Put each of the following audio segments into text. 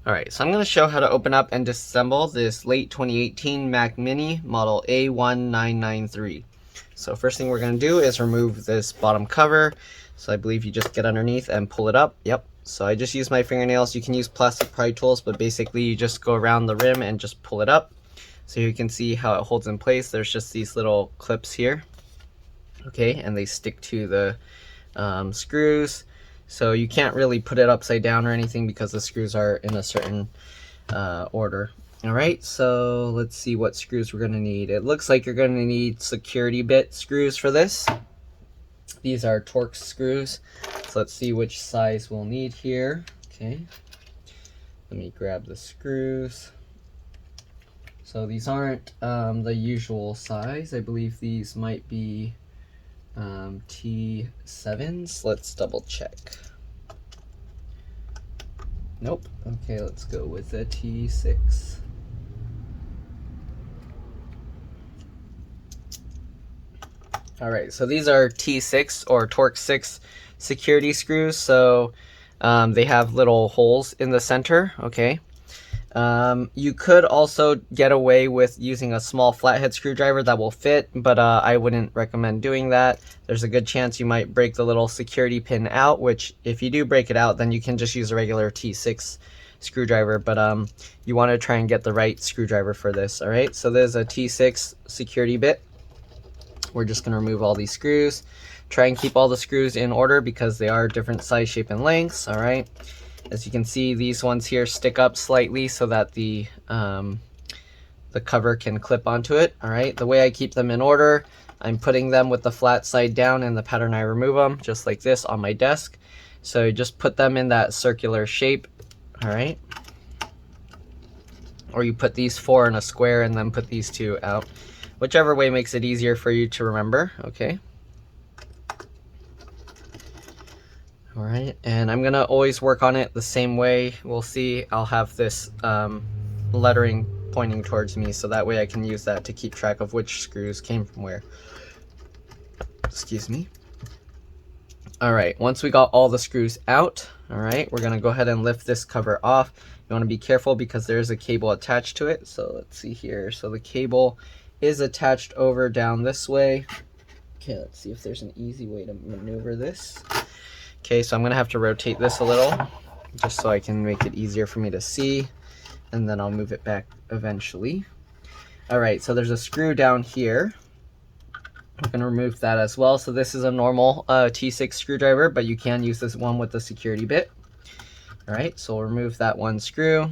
Alright, so I'm going to show how to open up and disassemble this late 2018 Mac Mini model A1993. So first thing we're going to do is remove this bottom cover. So I believe you just get underneath and pull it up. Yep. So I just use my fingernails. You can use plastic pry tools, but basically you just go around the rim and just pull it up. So you can see how it holds in place. There's just these little clips here. Okay, and they stick to the screws. So you can't really put it upside down or anything because the screws are in a certain order. Alright, so let's see what screws we're going to need. It looks like you're going to need security bit screws for this. These are Torx screws. So let's see which size we'll need here. Okay, let me grab the screws. So these aren't the usual size. I believe these might be T7s. Let's double check. Nope. Okay, let's go with a T6. Alright, so these are T6 or Torx 6 security screws. So they have little holes in the center. Okay. You could also get away with using a small flathead screwdriver that will fit, but I wouldn't recommend doing that. There's a good chance you might break the little security pin out, which if you do break it out, then you can just use a regular T6 screwdriver, but you want to try and get the right screwdriver for this. Alright, so there's a T6 security bit. We're just going to remove all these screws. Try and keep all the screws in order because they are different size, shape, and lengths. Alright. As you can see, these ones here stick up slightly so that the cover can clip onto it. Alright, the way I keep them in order, I'm putting them with the flat side down and the pattern I remove them, just like this on my desk. So just put them in that circular shape. Alright. Or you put these four in a square and then put these two out. Whichever way makes it easier for you to remember. Okay. Alright, and I'm gonna always work on it the same way. We'll see, I'll have this lettering pointing towards me, so that way I can use that to keep track of which screws came from where. Excuse me. Alright, once we got all the screws out, alright, we're gonna go ahead and lift this cover off. You wanna be careful because there's a cable attached to it. So let's see here. So the cable is attached over down this way. Okay, let's see if there's an easy way to maneuver this. Okay, so I'm going to have to rotate this a little, just so I can make it easier for me to see, and then I'll move it back eventually. Alright, so there's a screw down here. I'm going to remove that as well. So this is a normal T6 screwdriver, but you can use this one with the security bit. Alright, so we'll remove that one screw.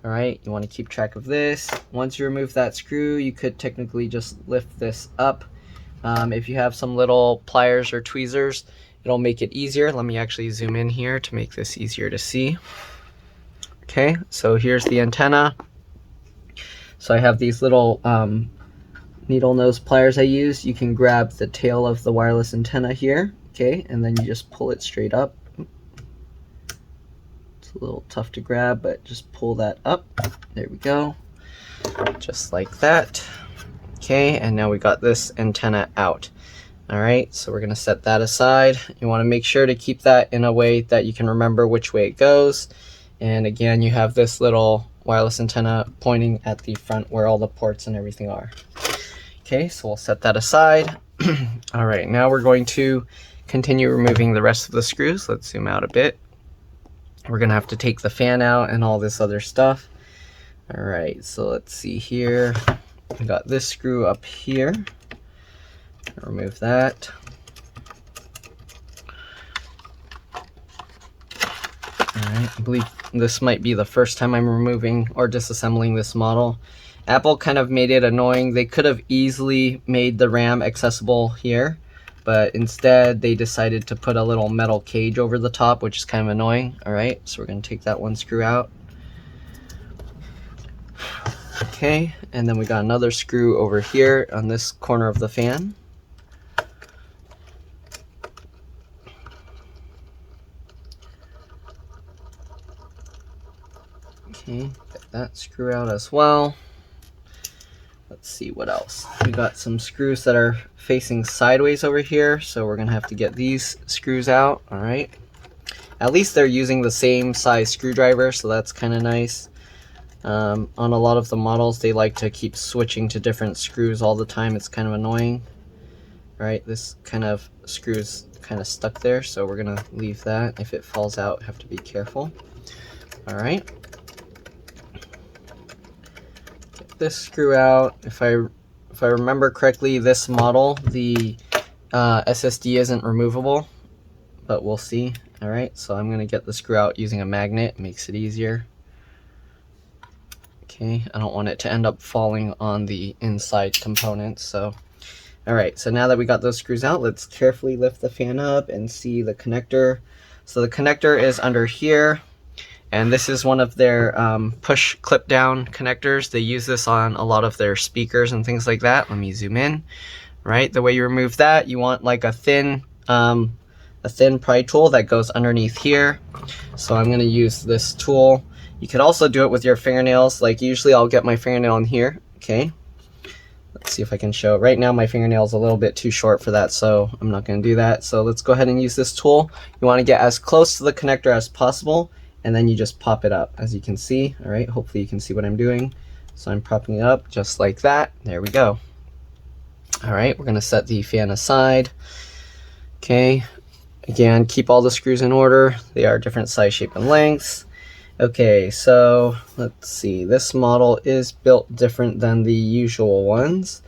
Alright, you want to keep track of this. Once you remove that screw, you could technically just lift this up. If you have some little pliers or tweezers, it'll make it easier. Let me actually zoom in here to make this easier to see. Okay, so here's the antenna. So I have these little needle nose pliers I use. You can grab the tail of the wireless antenna here, okay, and then you just pull it straight up. It's a little tough to grab, but just pull that up. There we go. Just like that. Okay, and now we got this antenna out. Alright, so we're going to set that aside. You want to make sure to keep that in a way that you can remember which way it goes. And again, you have this little wireless antenna pointing at the front where all the ports and everything are. Okay, so we'll set that aside. Alright, now we're going to continue removing the rest of the screws. Let's zoom out a bit. We're going to have to take the fan out and all this other stuff. Alright, so let's see here. I got this screw up here. Remove that. Alright, I believe this might be the first time I'm removing or disassembling this model. Apple kind of made it annoying. They could have easily made the RAM accessible here, but instead they decided to put a little metal cage over the top, which is kind of annoying. Alright, so we're going to take that one screw out. Okay, and then we got another screw over here on this corner of the fan. Okay, get that screw out as well. Let's see what else. We got some screws that are facing sideways over here, so we're gonna have to get these screws out. All right, At least they're using the same size screwdriver, so that's kind of nice. On a lot of the models, they like to keep switching to different screws all the time. It's kind of annoying. Right, this kind of screw's kind of stuck there, so we're gonna leave that. If it falls out, have to be careful. All right, get this screw out. If I remember correctly, this model, the SSD isn't removable, but we'll see. All right, so I'm gonna get the screw out using a magnet. It makes it easier. Okay, I don't want it to end up falling on the inside components, so. All right, so now that we got those screws out, let's carefully lift the fan up and see the connector. So the connector is under here, and this is one of their push clip down connectors. They use this on a lot of their speakers and things like that. Let me zoom in. Right, the way you remove that, you want like a thin pry tool that goes underneath here. So I'm gonna use this tool. You could also do it with your fingernails. Like usually I'll get my fingernail in here, okay? Let's see if I can show it. Right now my fingernail is a little bit too short for that, so I'm not going to do that. So let's go ahead and use this tool. You want to get as close to the connector as possible, and then you just pop it up, as you can see. All right, hopefully you can see what I'm doing. So I'm propping it up just like that. There we go. All right, we're going to set the fan aside. Okay, again, keep all the screws in order. They are different size, shape, and lengths. Okay, so let's see, this model is built different than the usual ones.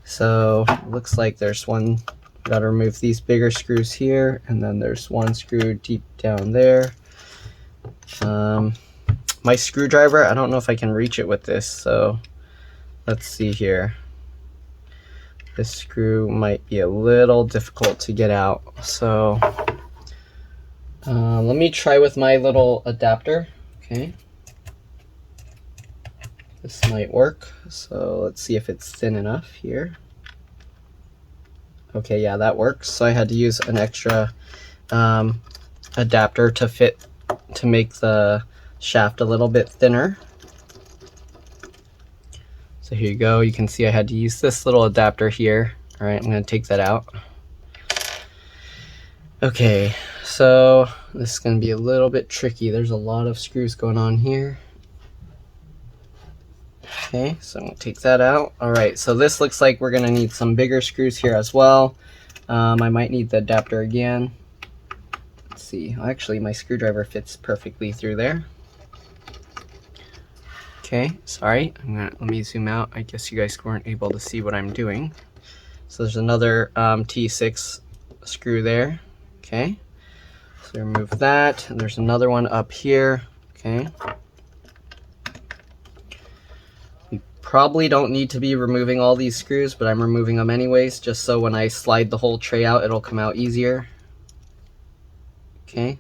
So looks like there's one, gotta remove these bigger screws here, and then there's one screw deep down there. My screwdriver, I don't know if I can reach it with this, so let's see here. This screw might be a little difficult to get out, so let me try with my little adapter. Okay, this might work. So let's see if it's thin enough here. Okay, yeah, that works. So I had to use an extra adapter to make the shaft a little bit thinner. So here you go. You can see I had to use this little adapter here. All right, I'm going to take that out. Okay, so this is going to be a little bit tricky. There's a lot of screws going on here. Okay, so I'm going to take that out. All right, so this looks like we're going to need some bigger screws here as well. I might need the adapter again. Let's see. Actually, my screwdriver fits perfectly through there. Okay, sorry. Let me zoom out. I guess you guys weren't able to see what I'm doing. So there's another T6 screw there. Okay, so remove that, and there's another one up here. Okay, we probably don't need to be removing all these screws, but I'm removing them anyways, just so when I slide the whole tray out, it'll come out easier. Okay,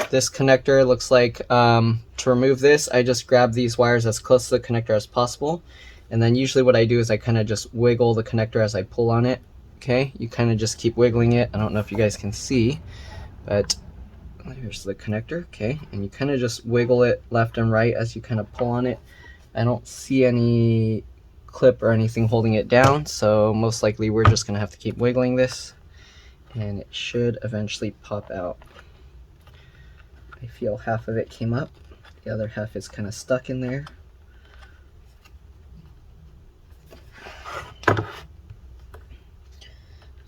this connector looks like, to remove this, I just grab these wires as close to the connector as possible, and then usually what I do is I kind of just wiggle the connector as I pull on it. Okay, you kind of just keep wiggling it. I don't know if you guys can see, but here's the connector. Okay, and you kind of just wiggle it left and right as you kind of pull on it. I don't see any clip or anything holding it down, so most likely we're just gonna have to keep wiggling this, and it should eventually pop out. I feel half of it came up, the other half is kind of stuck in there.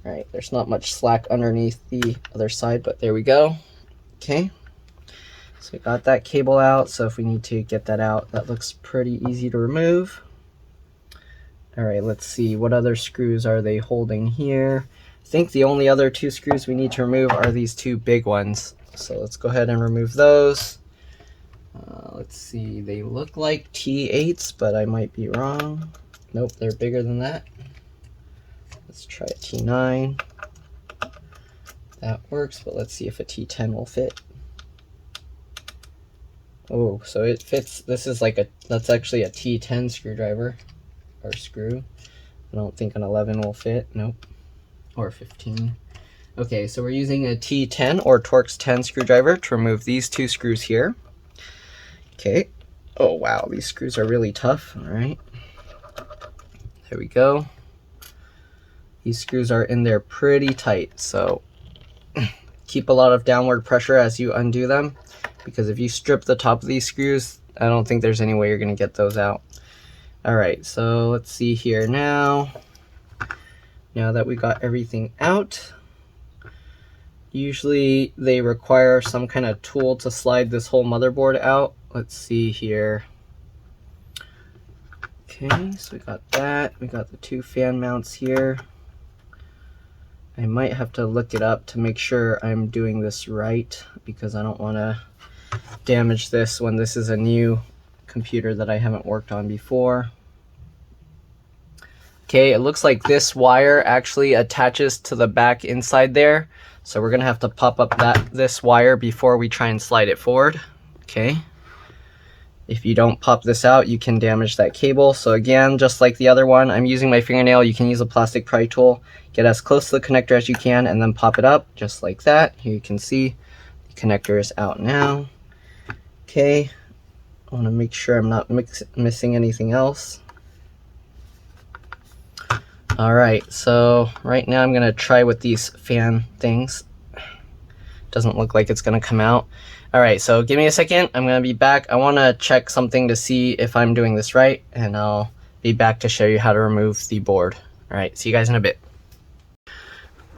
All right, there's not much slack underneath the other side, but there we go. Okay, so we got that cable out, so if we need to get that out, that looks pretty easy to remove. All right, let's see, what other screws are they holding here? I think the only other two screws we need to remove are these two big ones. So let's go ahead and remove those. Let's see, they look like T8s, but I might be wrong. Nope, they're bigger than that. Let's try a T9. That works, but let's see if a T10 will fit. Oh, so it fits. This is like that's actually a T10 screwdriver, or screw. I don't think an 11 will fit, nope, or 15. Okay, so we're using a T10 or Torx 10 screwdriver to remove these two screws here. Okay, oh wow, these screws are really tough, all right. There we go. These screws are in there pretty tight, so keep a lot of downward pressure as you undo them, because if you strip the top of these screws, I don't think there's any way you're going to get those out. All right, so let's see here now. Now that we got everything out, usually they require some kind of tool to slide this whole motherboard out. Let's see here. Okay, so we got that. We got the 2 fan mounts here. I might have to look it up to make sure I'm doing this right, because I don't want to damage this when this is a new computer that I haven't worked on before. Okay, it looks like this wire actually attaches to the back inside there, so we're gonna have to pop up this wire before we try and slide it forward. Okay, if you don't pop this out, you can damage that cable. So again, just like the other one, I'm using my fingernail. You can use a plastic pry tool. Get as close to the connector as you can and then pop it up just like that. Here you can see the connector is out now. Okay, I want to make sure I'm not missing anything else. All right, so right now I'm gonna try with these fan things. Doesn't look like it's gonna come out. All right, so give me a second. I'm gonna be back. I wanna check something to see if I'm doing this right, and I'll be back to show you how to remove the board. All right, see you guys in a bit.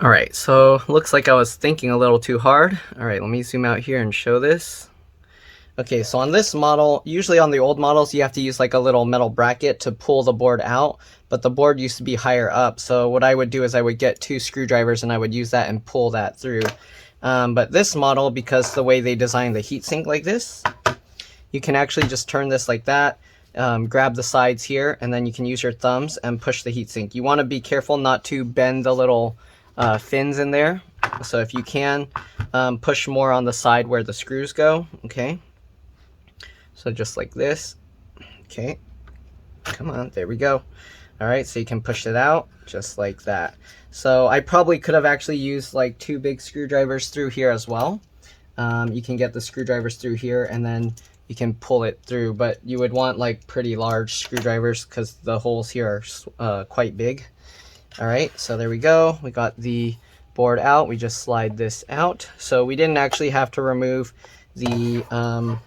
All right, so looks like I was thinking a little too hard. All right, let me zoom out here and show this. Okay, so on this model, usually on the old models, you have to use like a little metal bracket to pull the board out, but the board used to be higher up. So what I would do is I would get 2 screwdrivers and I would use that and pull that through. But this model, because the way they designed the heatsink like this, you can actually just turn this like that, grab the sides here, and then you can use your thumbs and push the heatsink. You want to be careful not to bend the little fins in there. So if you can, push more on the side where the screws go, okay? So just like this, okay, come on, there we go. All right, so you can push it out just like that. So I probably could have actually used like 2 big screwdrivers through here as well. You can get the screwdrivers through here and then you can pull it through, but you would want like pretty large screwdrivers because the holes here are quite big. All right, so there we go. We got the board out. We just slide this out. So we didn't actually have to remove the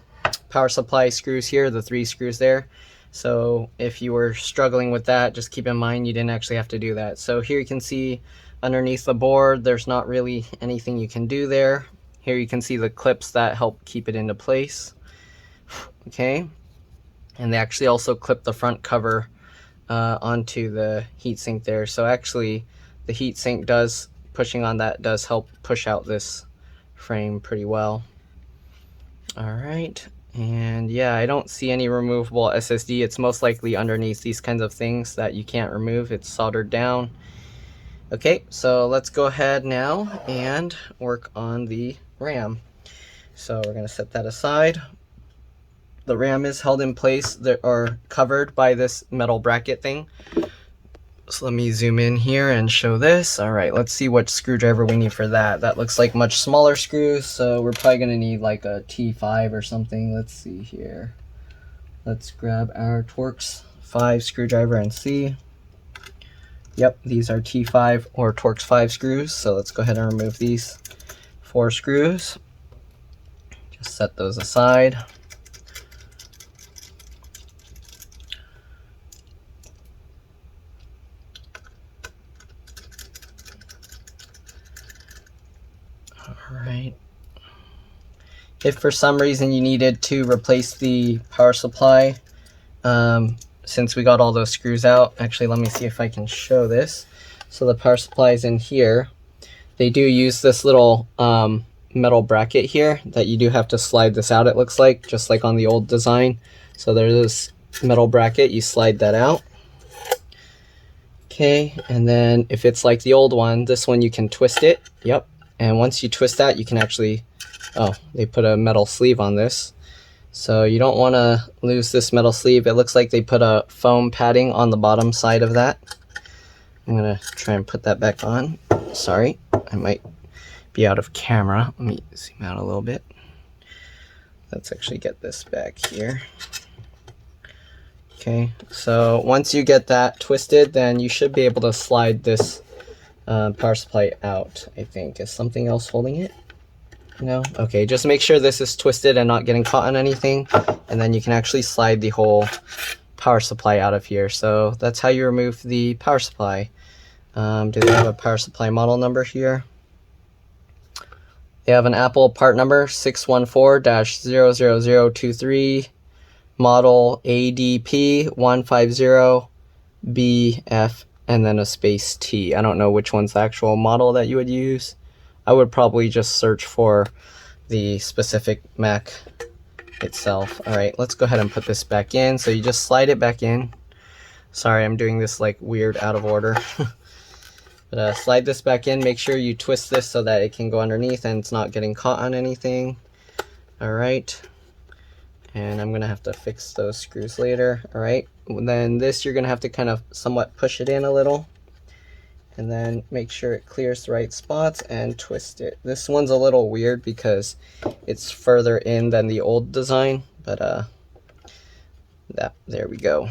power supply screws here, the 3 screws there. So if you were struggling with that, just keep in mind you didn't actually have to do that. So here you can see underneath the board, there's not really anything you can do there. Here you can see the clips that help keep it into place. Okay, and they actually also clip the front cover onto the heatsink there. So actually the heatsink pushing on that does help push out this frame pretty well. All right, and yeah, I don't see any removable SSD. It's most likely underneath these kinds of things that you can't remove. It's soldered down. Okay, so let's go ahead now and work on the RAM. So we're gonna set that aside. The RAM is held in place or covered by this metal bracket thing. So let me zoom in here and show this. All right, let's see what screwdriver we need for that. That looks like much smaller screws, so we're probably gonna need like a T5 or something. Let's see here. Let's grab our Torx 5 screwdriver and see. Yep, these are T5 or Torx 5 screws. So let's go ahead and remove these 4 screws. Just set those aside. Alright, if for some reason you needed to replace the power supply, since we got all those screws out, actually let me see if I can show this. So the power supply is in here. They do use this little metal bracket here that you do have to slide this out, it looks like, just like on the old design. So there's this metal bracket, you slide that out. Okay, and then if it's like the old one, this one you can twist it. Yep. And once you twist that, you can actually, oh, they put a metal sleeve on this. So you don't want to lose this metal sleeve. It looks like they put a foam padding on the bottom side of that. I'm going to try and put that back on. Sorry, I might be out of camera. Let me zoom out a little bit. Let's actually get this back here. Okay, so once you get that twisted, then you should be able to slide this power supply out, I think. Is something else holding it? No? Okay, just make sure this is twisted and not getting caught on anything, and then you can actually slide the whole power supply out of here. So that's how you remove the power supply. Do they have a power supply model number here? They have an Apple part number 614-00023, model ADP150BF, and then a space T. I don't know which one's the actual model that you would use. I would probably just search for the specific Mac itself. All right, let's go ahead and put this back in. So you just slide it back in. Sorry, I'm doing this like weird out of order. But slide this back in. Make sure you twist this so that it can go underneath and it's not getting caught on anything. All right. And I'm gonna have to fix those screws later. All right. Then this, you're gonna have to kind of somewhat push it in a little, and then make sure it clears the right spots and twist it. This one's a little weird because it's further in than the old design, but there we go.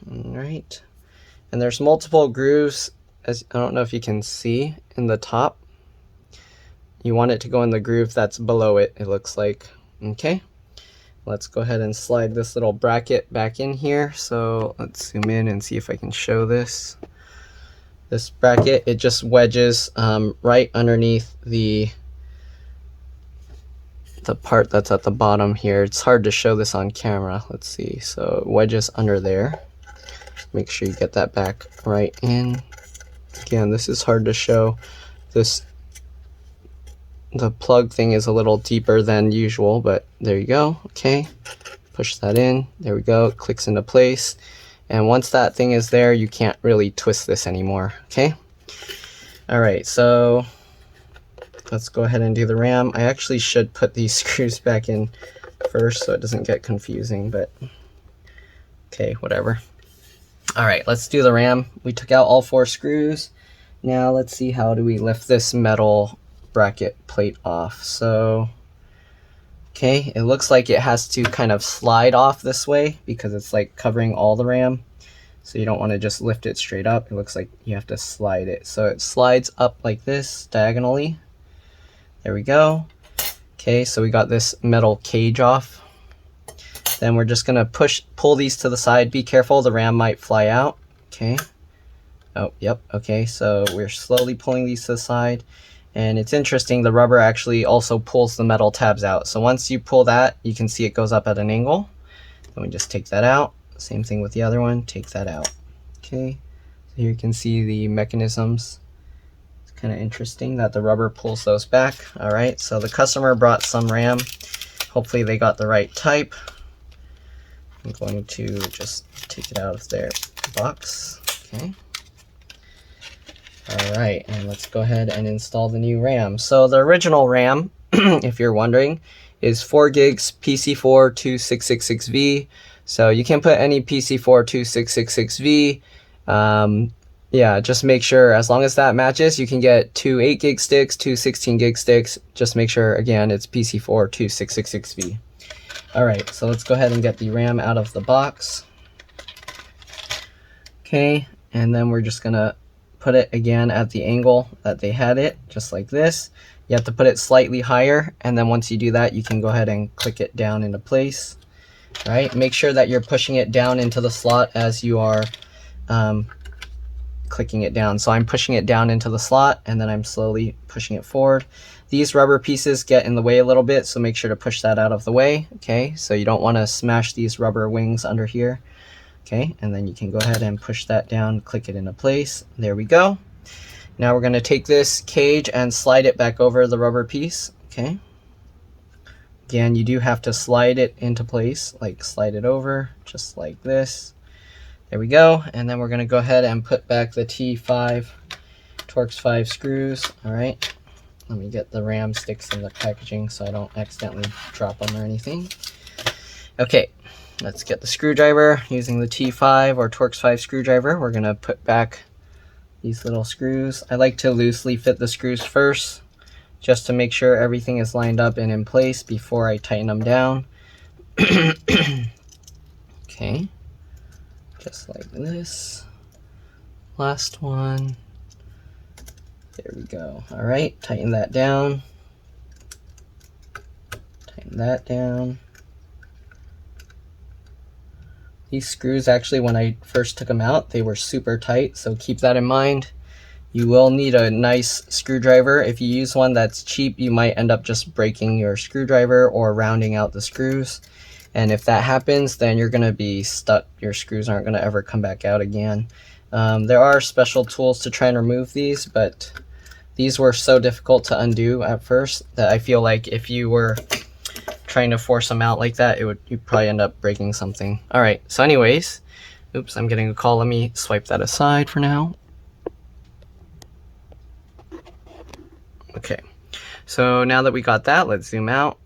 All right. And there's multiple grooves, as I don't know if you can see in the top. You want it to go in the groove that's below it, it looks like. Okay. Let's go ahead and slide this little bracket back in here. So let's zoom in and see if I can show this. This bracket, it just wedges right underneath the part that's at the bottom here. It's hard to show this on camera. Let's see. So it wedges under there. Make sure you get that back right in. Again, this is hard to show. The plug thing is a little deeper than usual, but there you go. Okay, push that in. There we go. It clicks into place. And once that thing is there, you can't really twist this anymore. Okay. All right, so let's go ahead and do the RAM. I actually should put these screws back in first so it doesn't get confusing, but okay, whatever. All right, let's do the RAM. We took out all 4 screws. Now let's see, how do we lift this metal bracket plate off? So, okay, it looks like it has to kind of slide off this way because it's like covering all the RAM. So you don't want to just lift it straight up. It looks like you have to slide it. So it slides up like this diagonally. There we go. Okay, so we got this metal cage off. Then we're just gonna pull these to the side. Be careful, the RAM might fly out. Okay. Oh, yep. Okay, so we're slowly pulling these to the side. And it's interesting, the rubber actually also pulls the metal tabs out. So once you pull that, you can see it goes up at an angle. Then we just take that out. Same thing with the other one, take that out. Okay, so here you can see the mechanisms. It's kind of interesting that the rubber pulls those back. All right, so the customer brought some RAM. Hopefully they got the right type. I'm going to just take it out of their box. Okay. All right, and let's go ahead and install the new RAM. So the original RAM, if you're wondering, is 4 gigs PC4 2666V. So you can put any PC4 2666V. Yeah, just make sure, as long as that matches, you can get 2 8 gig sticks, 2 16 gig sticks. Just make sure, again, it's PC4 2666V. All right, so let's go ahead and get the RAM out of the box. Okay, and then we're just gonna put it again at the angle that they had it, just like this. You have to put it slightly higher, and then once you do that, you can go ahead and click it down into place. All right, make sure that you're pushing it down into the slot as you are clicking it down. So I'm pushing it down into the slot, and then I'm slowly pushing it forward. These rubber pieces get in the way a little bit, so make sure to push that out of the way. Okay, so you don't want to smash these rubber wings under here. Okay, and then you can go ahead and push that down, click it into place. There we go. Now we're going to take this cage and slide it back over the rubber piece. Okay. Again, you do have to slide it into place, like slide it over, just like this. There we go. And then we're going to go ahead and put back the T5 Torx 5 screws. All right. Let me get the RAM sticks in the packaging so I don't accidentally drop them or anything. Okay, let's get the screwdriver. Using the T5 or Torx 5 screwdriver, we're going to put back these little screws. I like to loosely fit the screws first, just to make sure everything is lined up and in place before I tighten them down. Okay, just like this. Last one. There we go. All right, tighten that down. tighten that down. These screws, actually, when I first took them out, they were super tight, so keep that in mind. You will need a nice screwdriver. If you use one that's cheap, you might end up just breaking your screwdriver or rounding out the screws. And if that happens, then you're going to be stuck. Your screws aren't going to ever come back out again. There are special tools to try and remove these, but these were so difficult to undo at first that I feel like if you were trying to force them out like that, you'd probably end up breaking something. All right, so anyways, oops, I'm getting a call. Let me swipe that aside for now. Okay, so now that we got that, let's zoom out.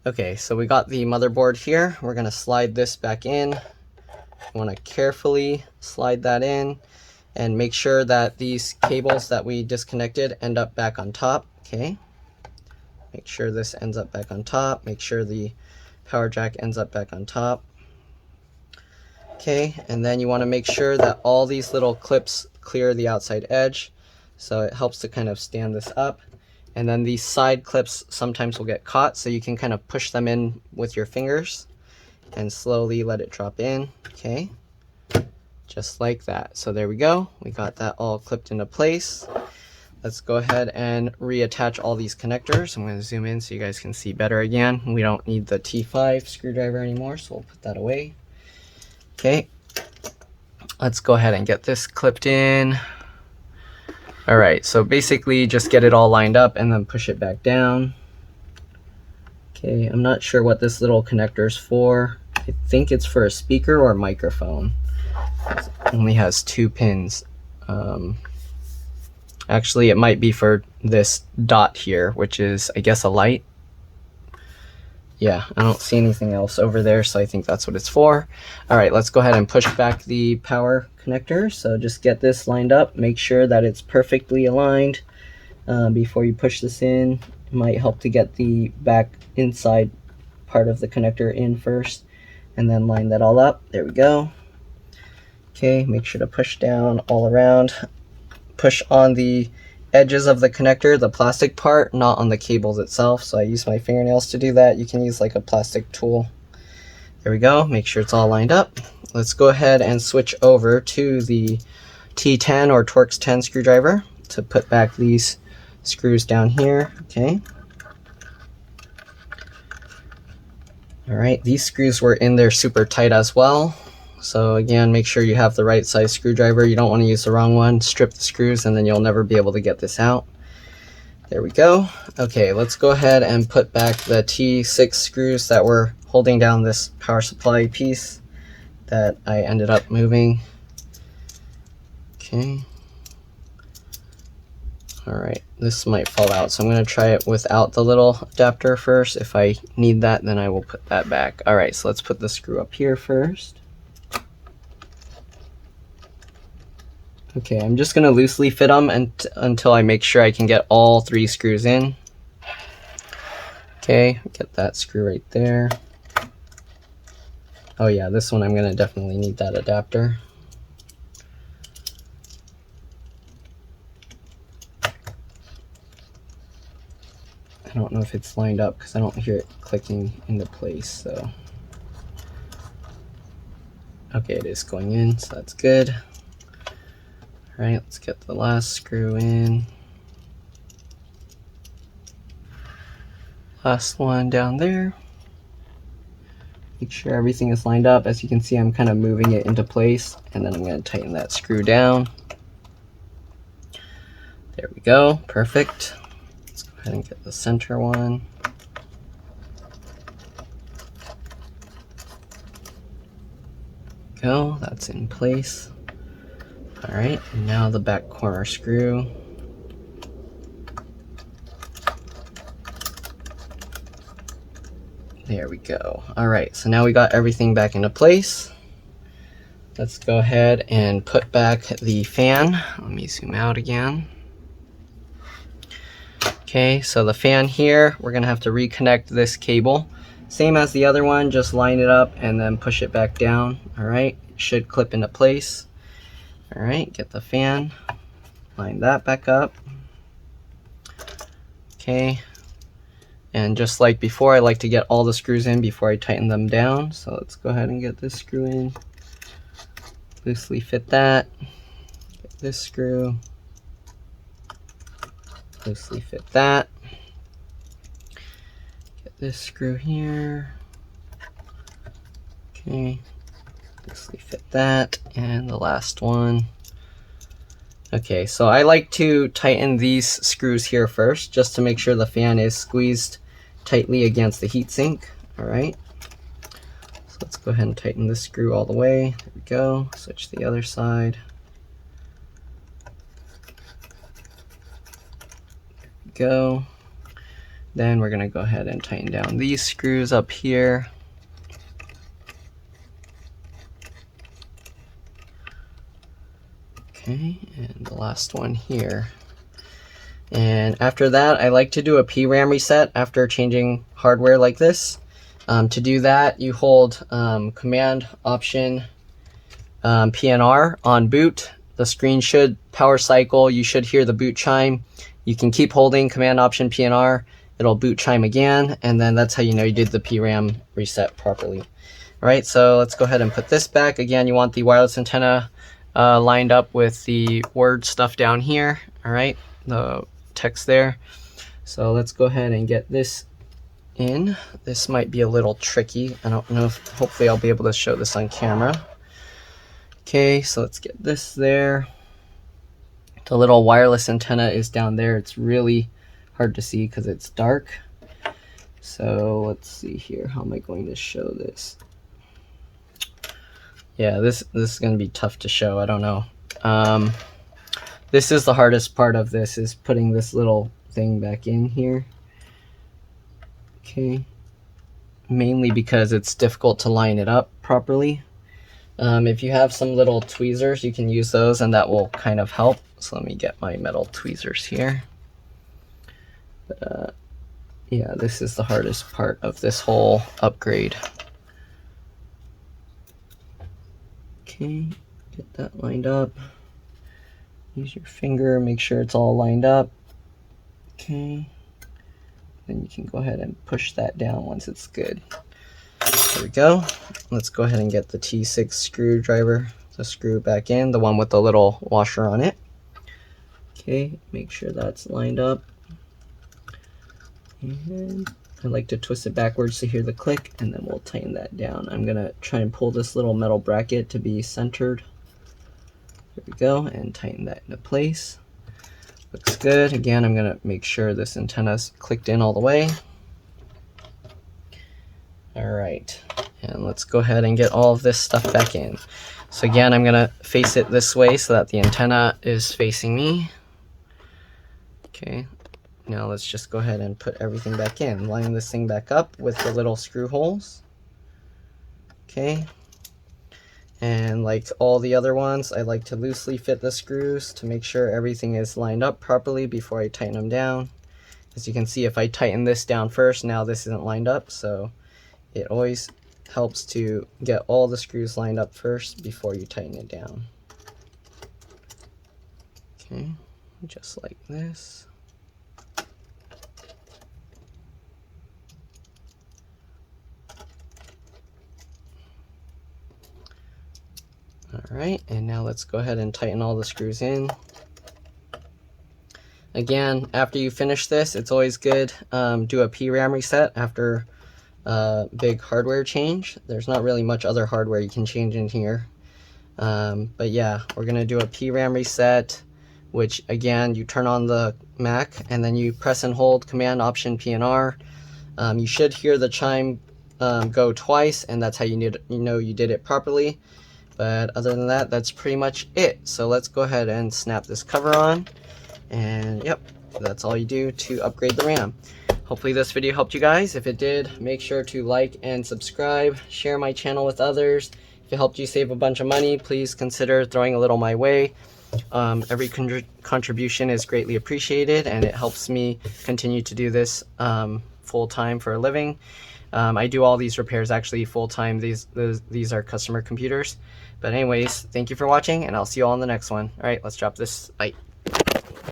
Okay, so we got the motherboard here. We're gonna slide this back in. You wanna carefully slide that in and make sure that these cables that we disconnected end up back on top, okay? Make sure this ends up back on top. Make sure the power jack ends up back on top. Okay, and then you wanna make sure that all these little clips clear the outside edge, so it helps to kind of stand this up. And then these side clips sometimes will get caught, so you can kind of push them in with your fingers and slowly let it drop in, okay? Just like that. So there we go. We got that all clipped into place. Let's go ahead and reattach all these connectors. I'm going to zoom in so you guys can see better again. We don't need the T5 screwdriver anymore, so we'll put that away. Okay. Let's go ahead and get this clipped in. All right, so basically just get it all lined up and then push it back down. Okay, I'm not sure what this little connector is for. I think it's for a speaker or a microphone. It only has 2 pins. Actually, it might be for this dot here, which is, I guess, a light. Yeah, I don't see anything else over there, so I think that's what it's for. All right, let's go ahead and push back the power connector. So just get this lined up. Make sure that it's perfectly aligned before you push this in. It might help to get the back inside part of the connector in first, and then line that all up. There we go. Okay, make sure to push down all around. Push on the edges of the connector, the plastic part, not on the cables itself. So I use my fingernails to do that. You can use like a plastic tool. There we go. Make sure it's all lined up. Let's go ahead and switch over to the T10 or Torx 10 screwdriver to put back these screws down here. Okay. All right, these screws were in there super tight as well. So again, make sure you have the right size screwdriver. You don't want to use the wrong one. Strip the screws and then you'll never be able to get this out. There we go. Okay, let's go ahead and put back the T6 screws that were holding down this power supply piece that I ended up moving. Okay. All right, this might fall out, so I'm going to try it without the little adapter first. If I need that, then I will put that back. All right, so let's put the screw up here first. Okay, I'm just going to loosely fit them until I make sure I can get all 3 screws in. Okay, get that screw right there. Oh yeah, this one I'm going to definitely need that adapter. I don't know if it's lined up because I don't hear it clicking into place, so. Okay, it is going in, so that's good. All right, let's get the last screw in. Last one down there. Make sure everything is lined up. As you can see, I'm kind of moving it into place, and then I'm going to tighten that screw down. There we go, perfect. Let's go ahead and get the center one. Go, that's in place. All right, and now the back corner screw. There we go. All right, so now we got everything back into place. Let's go ahead and put back the fan. Let me zoom out again. Okay, so the fan here, we're gonna have to reconnect this cable. Same as the other one, just line it up and then push it back down. All right, it should clip into place. All right, get the fan, line that back up. Okay, And just like before, I like to get all the screws in before I tighten them down. So let's go ahead and get this screw in. Loosely fit that. Get this screw. Loosely fit that. Get this screw here. Okay. Loosely fit that. And the last one. Okay, so I like to tighten these screws here first, just to make sure the fan is squeezed tightly against the heatsink. All right. So let's go ahead and tighten this screw all the way. There we go. Switch to the other side. There we go. Then we're gonna go ahead and tighten down these screws up here. Okay, and the last one here. And after that, I like to do a PRAM reset after changing hardware like this. To do that, you hold Command Option PNR on boot. The screen should power cycle. You should hear the boot chime. You can keep holding Command Option PNR. It'll boot chime again, and then that's how you know you did the PRAM reset properly. All right, so let's go ahead and put this back. Again, you want the wireless antenna lined up with the word stuff down here. All right, the text there. So let's go ahead and get this in. This might be a little tricky. I don't know if, hopefully I'll be able to show this on camera. Okay, so let's get this there. The little wireless antenna is down there. It's really hard to see because it's dark. So let's see here. How am I going to show this? Yeah, this is going to be tough to show. I don't know. This is the hardest part of this, is putting this little thing back in here. Okay. Mainly because it's difficult to line it up properly. If you have some little tweezers, you can use those and that will kind of help. So let me get my metal tweezers here. But, yeah, this is the hardest part of this whole upgrade. Okay, get that lined up. Use your finger, make sure it's all lined up. Okay, then you can go ahead and push that down once it's good. There we go. Let's go ahead and get the T6 screwdriver to screw back in, the one with the little washer on it. Okay, make sure that's lined up. And I like to twist it backwards to hear the click, and then we'll tighten that down. I'm gonna try and pull this little metal bracket to be centered. There we go, and tighten that into place. Looks good. Again, I'm gonna make sure this antenna's clicked in all the way. All right, and let's go ahead and get all of this stuff back in. So again, I'm gonna face it this way so that the antenna is facing me. Okay. Now let's just go ahead and put everything back in. Line this thing back up with the little screw holes. Okay. And like all the other ones, I like to loosely fit the screws to make sure everything is lined up properly before I tighten them down. As you can see, if I tighten this down first, now this isn't lined up, so it always helps to get all the screws lined up first before you tighten it down. Okay, just like this. Alright, and now let's go ahead and tighten all the screws in. Again, after you finish this, it's always good do a PRAM reset after a big hardware change. There's not really much other hardware you can change in here. But yeah, we're going to do a PRAM reset, which again, you turn on the Mac and then you press and hold Command Option PNR. You should hear the chime go twice, and that's how you know you did it properly. But other than that, that's pretty much it. So let's go ahead and snap this cover on. And yep, that's all you do to upgrade the RAM. Hopefully this video helped you guys. If it did, make sure to like and subscribe. Share my channel with others. If it helped you save a bunch of money, please consider throwing a little my way. Every contribution is greatly appreciated, and it helps me continue to do this full-time for a living. I do all these repairs actually full-time. These are customer computers. But anyways, thank you for watching, and I'll see you all in the next one. All right, let's drop this. Bye.